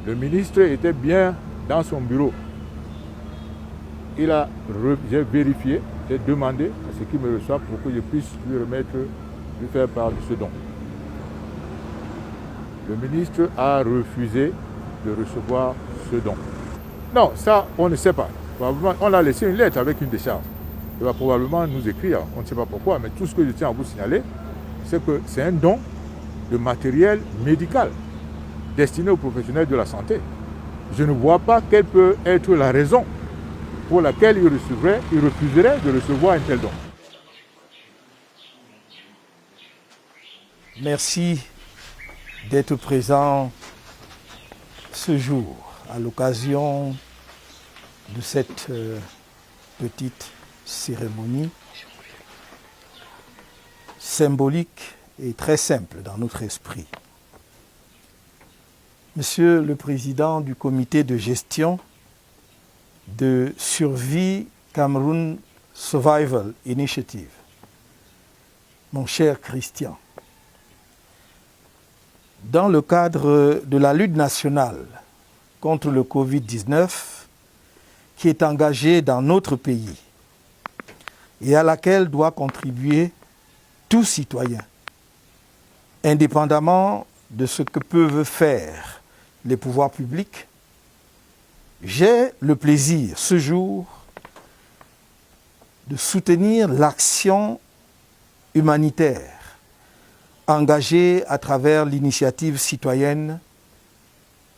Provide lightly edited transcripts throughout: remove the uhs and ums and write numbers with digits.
Le ministre était bien dans son bureau. J'ai vérifié, j'ai demandé à ce qu'il me reçoive pour que je puisse lui faire part de ce don. Le ministre a refusé de recevoir ce don. Non, ça, on ne sait pas. Probablement, on a laissé une lettre avec une décharge. Il va probablement nous écrire, on ne sait pas pourquoi, mais tout ce que je tiens à vous signaler, c'est que c'est un don de matériel médical destiné aux professionnels de la santé. Je ne vois pas quelle peut être la raison pour laquelle il refuserait de recevoir un tel don. Merci d'être présent ce jour à l'occasion de cette petite cérémonie symbolique et très simple dans notre esprit. Monsieur le Président du comité de gestion de Survie Cameroun Survival Initiative, mon cher Christian, dans le cadre de la lutte nationale contre le Covid-19 qui est engagée dans notre pays et à laquelle doit contribuer tout citoyen, indépendamment de ce que peuvent faire les pouvoirs publics, j'ai le plaisir ce jour de soutenir l'action humanitaire engagée à travers l'initiative citoyenne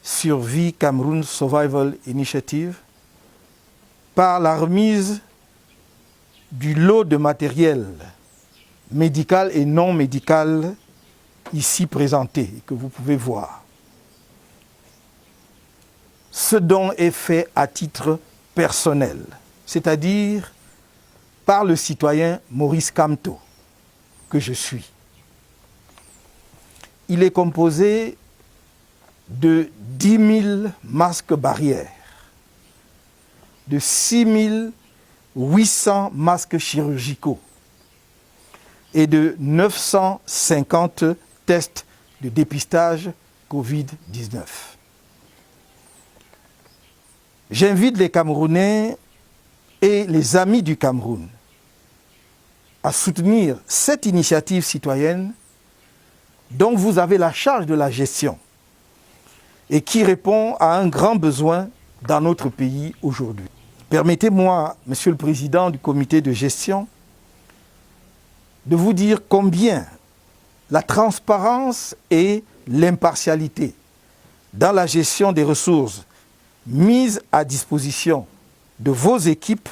Survie Cameroun Survival Initiative par la remise du lot de matériel médical et non médical ici présenté, que vous pouvez voir. Ce don est fait à titre personnel, c'est-à-dire par le citoyen Maurice Kamto, que je suis. Il est composé de 10 000 masques barrières, de 6 800 masques chirurgicaux et de 950 tests de dépistage Covid-19. J'invite les Camerounais et les amis du Cameroun à soutenir cette initiative citoyenne dont vous avez la charge de la gestion et qui répond à un grand besoin dans notre pays aujourd'hui. Permettez-moi, Monsieur le Président du comité de gestion, de vous dire combien la transparence et l'impartialité dans la gestion des ressources mises à disposition de vos équipes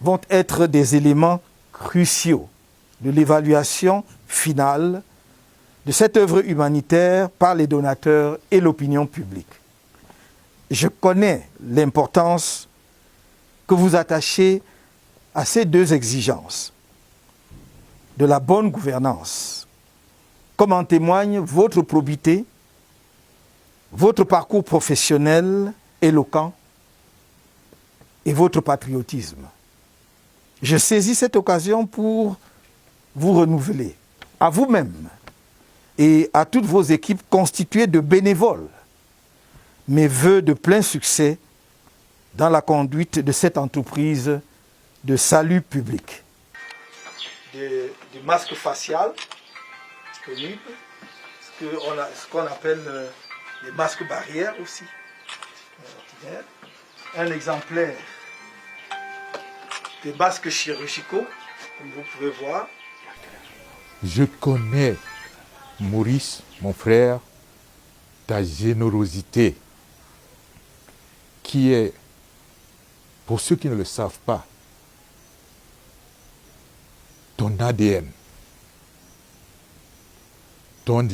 vont être des éléments cruciaux de l'évaluation finale de cette œuvre humanitaire par les donateurs et l'opinion publique. Je connais l'importance que vous attachez à ces deux exigences de la bonne gouvernance, comme en témoigne votre probité, votre parcours professionnel éloquent et votre patriotisme. Je saisis cette occasion pour vous renouveler, à vous-même et à toutes vos équipes constituées de bénévoles, mes vœux de plein succès dans la conduite de cette entreprise de salut public. Du masque facial disponible, ce qu'on appelle les masques barrières aussi. Un exemplaire des masques chirurgicaux, comme vous pouvez voir. Je connais, Maurice, mon frère, ta générosité, qui est, pour ceux qui ne le savent pas, ton ADN,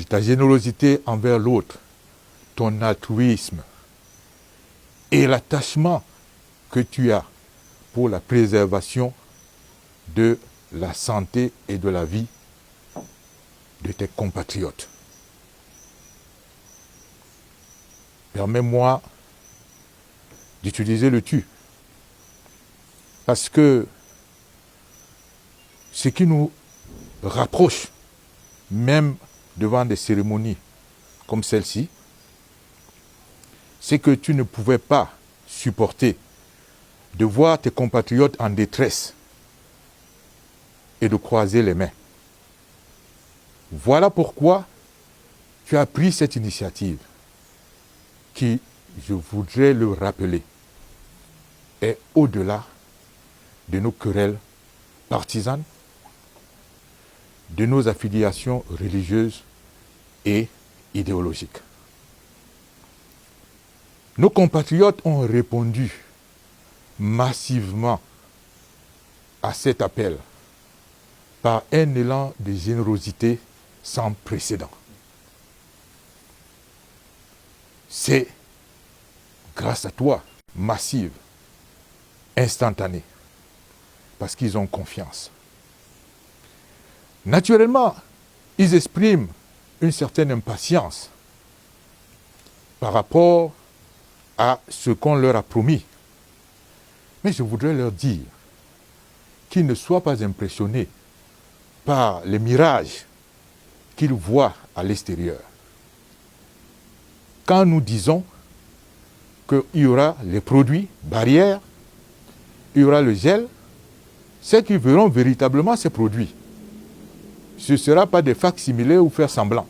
ta générosité envers l'autre, ton altruisme et l'attachement que tu as pour la préservation de la santé et de la vie de tes compatriotes. Permets-moi d'utiliser le tu, parce que ce qui nous rapproche, même devant des cérémonies comme celle-ci, c'est que tu ne pouvais pas supporter de voir tes compatriotes en détresse et de croiser les mains. Voilà pourquoi tu as pris cette initiative qui, je voudrais le rappeler, est au-delà de nos querelles partisanes, de nos affiliations religieuses et idéologiques. Nos compatriotes ont répondu massivement à cet appel par un élan de générosité sans précédent. C'est grâce à toi, massive, instantanée, parce qu'ils ont confiance. Naturellement, ils expriment une certaine impatience par rapport à ce qu'on leur a promis. Mais je voudrais leur dire qu'ils ne soient pas impressionnés par les mirages qu'ils voient à l'extérieur. Quand nous disons qu'il y aura les produits barrières, il y aura le gel, c'est qu'ils verront véritablement ces produits. Ce ne sera pas des facs-similés ou faire semblant.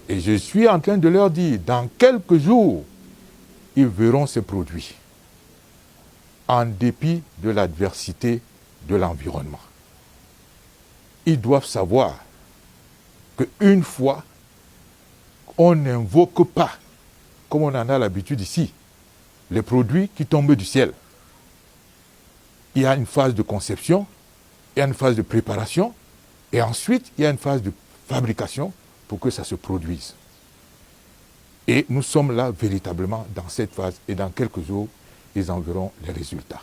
Et je suis en train de leur dire, dans quelques jours, ils verront ces produits, en dépit de l'adversité de l'environnement. Ils doivent savoir qu'une fois, on n'invoque pas, comme on en a l'habitude ici, les produits qui tombent du ciel. Il y a une phase de conception, il y a une phase de préparation, et ensuite, il y a une phase de fabrication pour que ça se produise. Et nous sommes là véritablement dans cette phase, et dans quelques jours, ils en verront les résultats.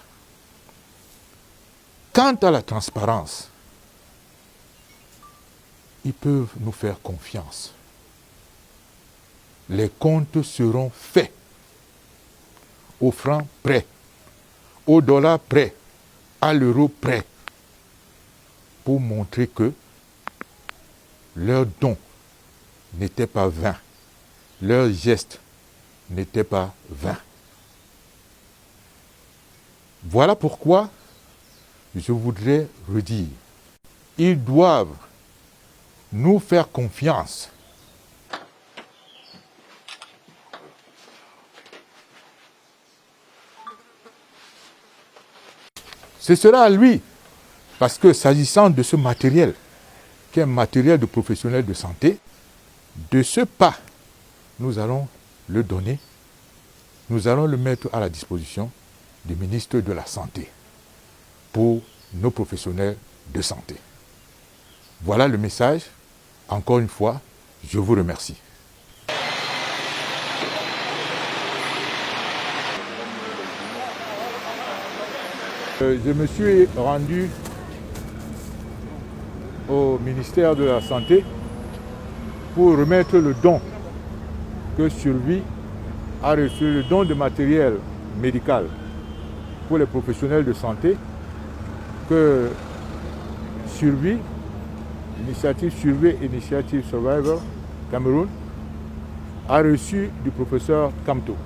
Quant à la transparence, ils peuvent nous faire confiance. Les comptes seront faits, au franc près, au dollar près, à l'euro près, pour montrer que leurs dons n'étaient pas vains, leurs gestes n'étaient pas vains. Voilà pourquoi je voudrais redire, ils doivent nous faire confiance. Ce sera à lui, parce que s'agissant de ce matériel, qui est un matériel de professionnels de santé, de ce pas, nous allons le donner, nous allons le mettre à la disposition du ministre de la Santé pour nos professionnels de santé. Voilà le message. Encore une fois, je vous remercie. Je me suis rendu au ministère de la Santé pour remettre le don que Survie a reçu, le don de matériel médical pour les professionnels de santé que Survie, l'initiative Survie, Initiative Survivor Cameroun, a reçu du professeur Kamto.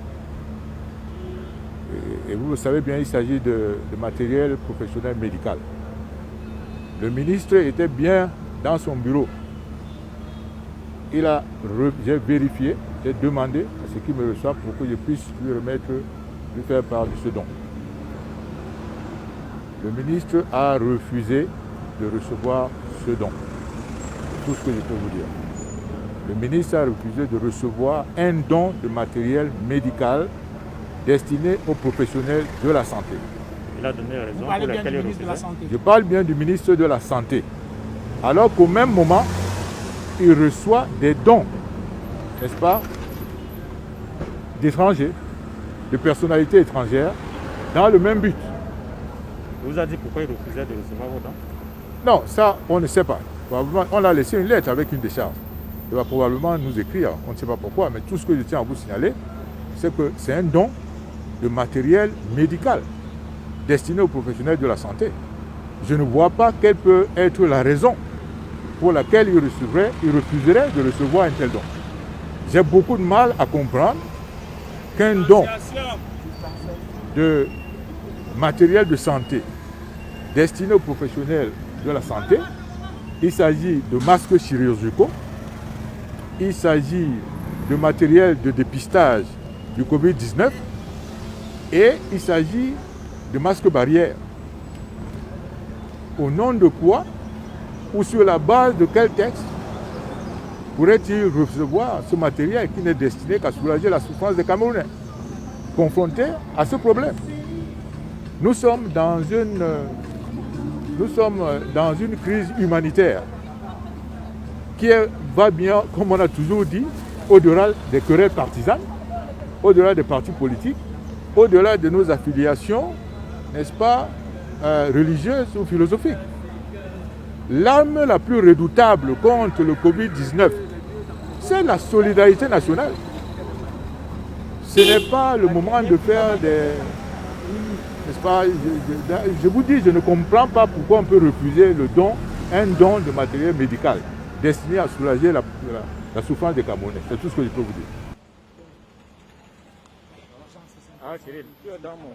Et vous le savez bien, il s'agit de matériel professionnel médical. Le ministre était bien dans son bureau. J'ai vérifié, j'ai demandé à ce qu'il me reçoive pour que je puisse lui faire part de ce don. Le ministre a refusé de recevoir ce don. Tout ce que je peux vous dire. Le ministre a refusé de recevoir un don de matériel médical destiné aux professionnels de la santé. Il a donné raison pour laquelle il refusait. Je parle bien du ministre de la Santé. Alors qu'au même moment, il reçoit des dons, n'est-ce pas, d'étrangers, de personnalités étrangères, dans le même but. Il vous a dit pourquoi il refusait de recevoir vos dons? Non, ça, on ne sait pas. On a laissé une lettre avec une décharge. Il va probablement nous écrire, on ne sait pas pourquoi, mais tout ce que je tiens à vous signaler, c'est que c'est un don de matériel médical destiné aux professionnels de la santé. Je ne vois pas quelle peut être la raison pour laquelle il refuserait de recevoir un tel don. J'ai beaucoup de mal à comprendre qu'un don de matériel de santé destiné aux professionnels de la santé. Il s'agit de masques chirurgicaux, il s'agit de matériel de dépistage du Covid-19 et il s'agit de masques barrières. Au nom de quoi ou sur la base de quel texte pourrait-il recevoir ce matériel qui n'est destiné qu'à soulager la souffrance des Camerounais confrontés à ce problème? Nous sommes dans une crise humanitaire qui va bien, comme on a toujours dit, au-delà des querelles partisanes, au-delà des partis politiques, au-delà de nos affiliations, n'est-ce pas, religieuses ou philosophiques. L'arme la plus redoutable contre le Covid-19, c'est la solidarité nationale. Ce n'est pas le moment de faire des... N'est-ce pas, je vous dis, je ne comprends pas pourquoi on peut refuser un don de matériel médical destiné à soulager la souffrance des Camerounais. C'est tout ce que je peux vous dire. Ah, Cyril, tu es dans mon...